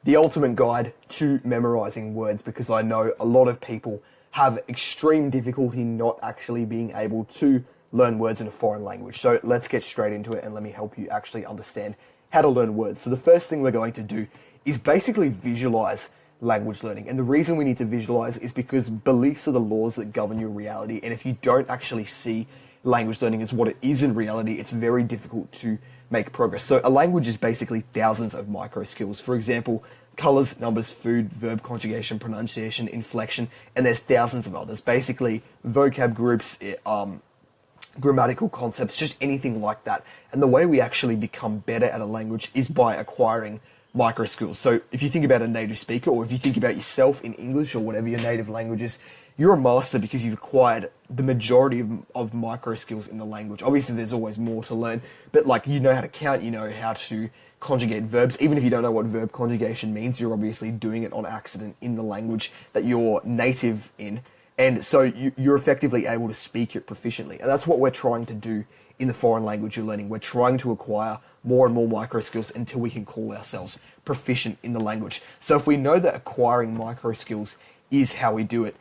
the ultimate guide to memorizing words, because I know a lot of people have extreme difficulty not actually being able to learn words in a foreign language. So let's get straight into it and let me help you actually understand how to learn words. So the first thing we're going to do is basically visualize language learning. And the reason we need to visualize is because beliefs are the laws that govern your reality. And if you don't actually see language learning as what it is in reality, it's very difficult to make progress. So a language is basically thousands of micro skills. For example, colors, numbers, food, verb conjugation, pronunciation, inflection, and there's thousands of others. Basically, vocab groups, grammatical concepts, just anything like that. And the way we actually become better at a language is by acquiring micro skills. So if you think about a native speaker, or if you think about yourself in English or whatever your native language is, you're a master because you've acquired the majority of micro skills in the language. Obviously, there's always more to learn, but like, you know how to count, you know how to conjugate verbs. Even if you don't know what verb conjugation means, you're obviously doing it on accident in the language that you're native in. And so you're effectively able to speak it proficiently. And that's what we're trying to do in the foreign language you're learning. We're trying to acquire more and more micro skills until we can call ourselves proficient in the language. So if we know that acquiring micro skills is how we do it,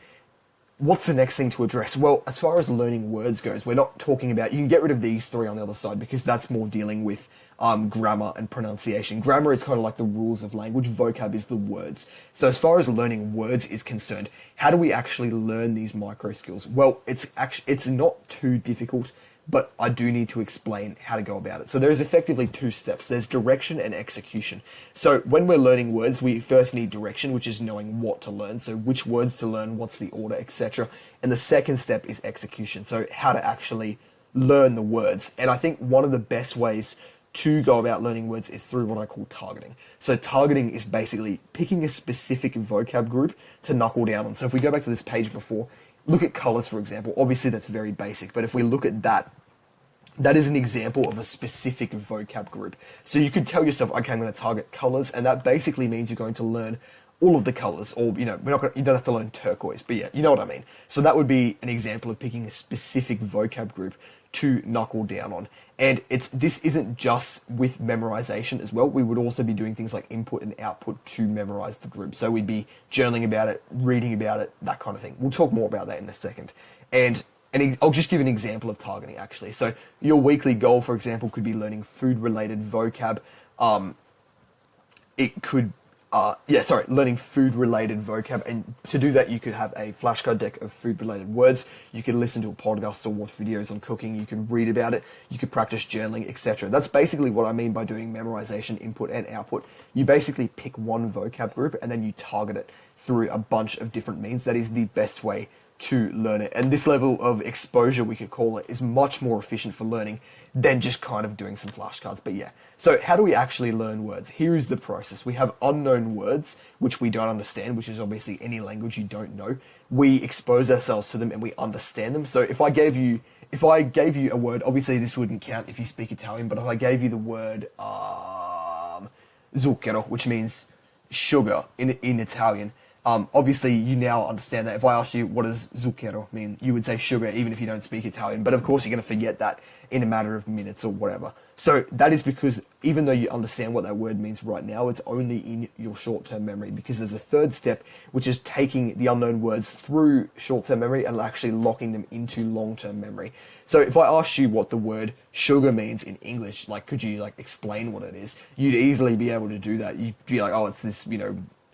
what's the next thing to address? Well, as far as learning words goes, we're not talking about, you can get rid of these three on the other side because that's more dealing with grammar and pronunciation. Grammar is kind of like the rules of language. Vocab is the words. So as far as learning words is concerned, how do we actually learn these micro skills? Well, it's not too difficult, but I do need to explain how to go about it. So there's effectively two steps. There's direction and execution. So when we're learning words, we first need direction, which is knowing what to learn. So which words to learn, what's the order, etc. And the second step is execution. So how to actually learn the words. And I think one of the best ways to go about learning words is through what I call targeting. So targeting is basically picking a specific vocab group to knuckle down on. So if we go back to this page before, look at colors, for example. Obviously, that's very basic, but if we look at that, that is an example of a specific vocab group. So you could tell yourself, okay, I'm going to target colors, and that basically means you're going to learn all of the colors, or, you know, you don't have to learn turquoise, but yeah, you know what I mean. So that would be an example of picking a specific vocab group to knuckle down on. And this isn't just with memorization as well. We would also be doing things like input and output to memorize the group. So we'd be journaling about it, reading about it, that kind of thing. We'll talk more about that in a second. And I'll just give an example of targeting, actually. So your weekly goal, for example, could be learning food-related vocab. It could learning food-related vocab, and to do that, you could have a flashcard deck of food-related words. You could listen to a podcast or watch videos on cooking. You could read about it. You could practice journaling, etc. That's basically what I mean by doing memorization, input, and output. You basically pick one vocab group, and then you target it through a bunch of different means. That is the best way to learn it. And this level of exposure, we could call it, is much more efficient for learning than just kind of doing some flashcards. But yeah, so how do we actually learn words? Here is the process. We have unknown words, which we don't understand, which is obviously any language you don't know. We expose ourselves to them and we understand them. So if I gave you a word, obviously this wouldn't count if you speak Italian, but if I gave you the word zucchero, which means sugar in Italian, obviously, you now understand that. If I asked you, what does zucchero mean? You would say sugar, even if you don't speak Italian. But of course, you're going to forget that in a matter of minutes or whatever. So that is because even though you understand what that word means right now, it's only in your short-term memory, because there's a third step, which is taking the unknown words through short-term memory and actually locking them into long-term memory. So if I asked you what the word sugar means in English, like, could you explain what it is? You'd easily be able to do that. You'd be like, oh, it's this,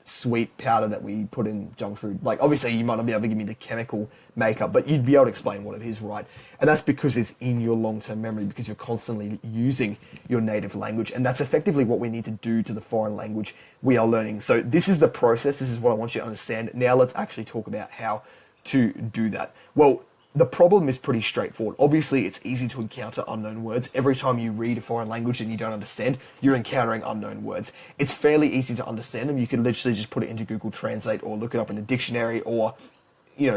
sweet powder that we put in junk food. Obviously you might not be able to give me the chemical makeup, but you'd be able to explain what it is, right? And that's because it's in your long-term memory, because you're constantly using your native language. And that's effectively what we need to do to the foreign language we are learning. So this is the process. This is what I want you to understand. Now let's actually talk about how to do that. Well, the problem is pretty straightforward. Obviously, it's easy to encounter unknown words. Every time you read a foreign language and you don't understand, you're encountering unknown words. It's fairly easy to understand them. You can literally just put it into Google Translate or look it up in a dictionary, or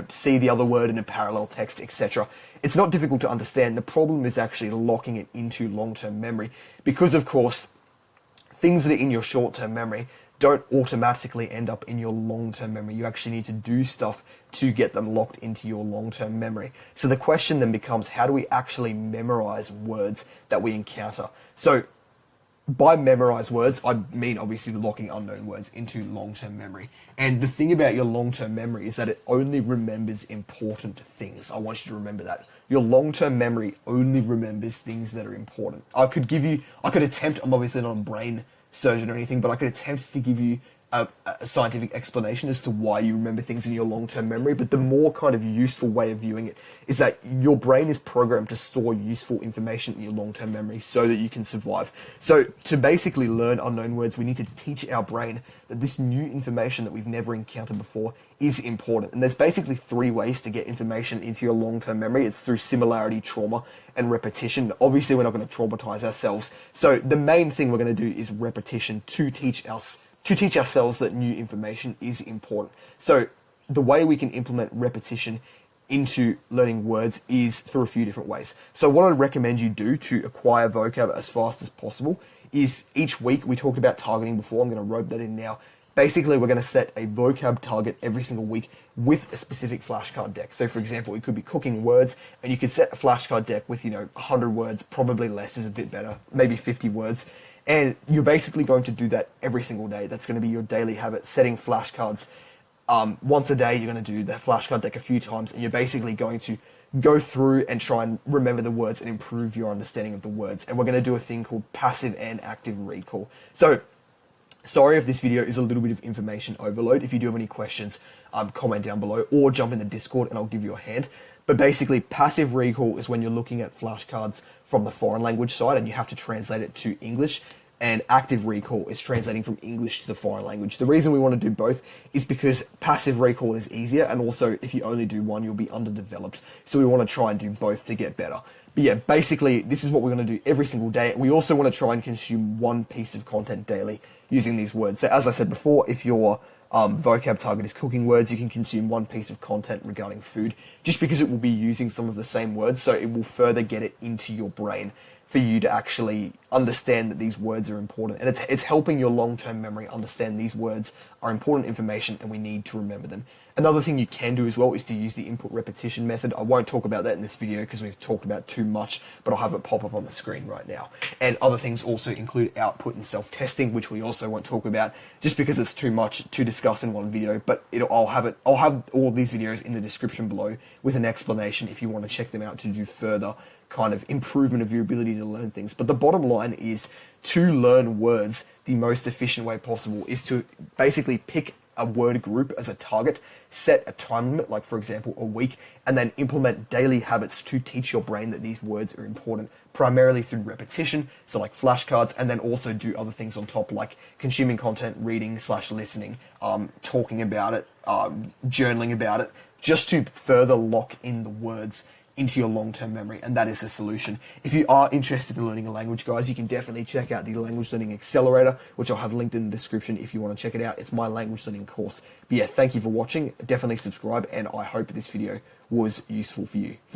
see the other word in a parallel text, etc. It's not difficult to understand. The problem is actually locking it into long-term memory, because, of course, things that are in your short-term memory don't automatically end up in your long-term memory. You actually need to do stuff to get them locked into your long-term memory. So the question then becomes, how do we actually memorize words that we encounter? So by memorize words, I mean obviously locking unknown words into long-term memory. And the thing about your long-term memory is that it only remembers important things. I want you to remember that. Your long-term memory only remembers things that are important. I could attempt, I'm obviously not a brain surgeon or anything, but I could attempt to give you a scientific explanation as to why you remember things in your long-term memory, but the more kind of useful way of viewing it is that your brain is programmed to store useful information in your long-term memory so that you can survive. So to basically learn unknown words, we need to teach our brain that this new information that we've never encountered before is important. And there's basically 3 ways to get information into your long-term memory. It's through similarity, trauma, and repetition. Obviously, we're not going to traumatize ourselves. So the main thing we're going to do is repetition to teach ourselves that new information is important. So the way we can implement repetition into learning words is through a few different ways. So what I'd recommend you do to acquire vocab as fast as possible is each week, we talked about targeting before, I'm going to rope that in now. Basically, we're going to set a vocab target every single week with a specific flashcard deck. So for example, it could be cooking words, and you could set a flashcard deck with, 100 words, probably less is a bit better, maybe 50 words. And you're basically going to do that every single day. That's going to be your daily habit, setting flashcards. Once a day, you're going to do that flashcard deck a few times, and you're basically going to go through and try and remember the words and improve your understanding of the words. And we're going to do a thing called passive and active recall. So, sorry if this video is a little bit of information overload. If you do have any questions, comment down below or jump in the Discord and I'll give you a hand. But basically, passive recall is when you're looking at flashcards from the foreign language side and you have to translate it to English. And active recall is translating from English to the foreign language. The reason we want to do both is because passive recall is easier, and also if you only do one, you'll be underdeveloped. So we want to try and do both to get better. But yeah, basically, this is what we're going to do every single day. We also want to try and consume one piece of content daily using these words. So as I said before, if your vocab target is cooking words, you can consume one piece of content regarding food, just because it will be using some of the same words, so it will further get it into your brain for you to actually understand that these words are important. And it's helping your long-term memory understand these words are important information and we need to remember them. Another thing you can do as well is to use the input repetition method. I won't talk about that in this video because we've talked about too much, but I'll have it pop up on the screen right now. And other things also include output and self-testing, which we also won't talk about just because it's too much to discuss in one video, but I'll have all these videos in the description below with an explanation if you want to check them out to do further kind of improvement of your ability to learn things. But the bottom line is, to learn words the most efficient way possible is to basically pick a word group as a target, set a time limit, like for example a week, and then implement daily habits to teach your brain that these words are important, primarily through repetition, so like flashcards, and then also do other things on top like consuming content, reading/listening, talking about it, journaling about it, just to further lock in the words into your long-term memory, and that is the solution. If you are interested in learning a language, guys, you can definitely check out the Language Learning Accelerator, which I'll have linked in the description if you want to check it out. It's my language learning course. But yeah, thank you for watching. Definitely subscribe, and I hope this video was useful for you. Thank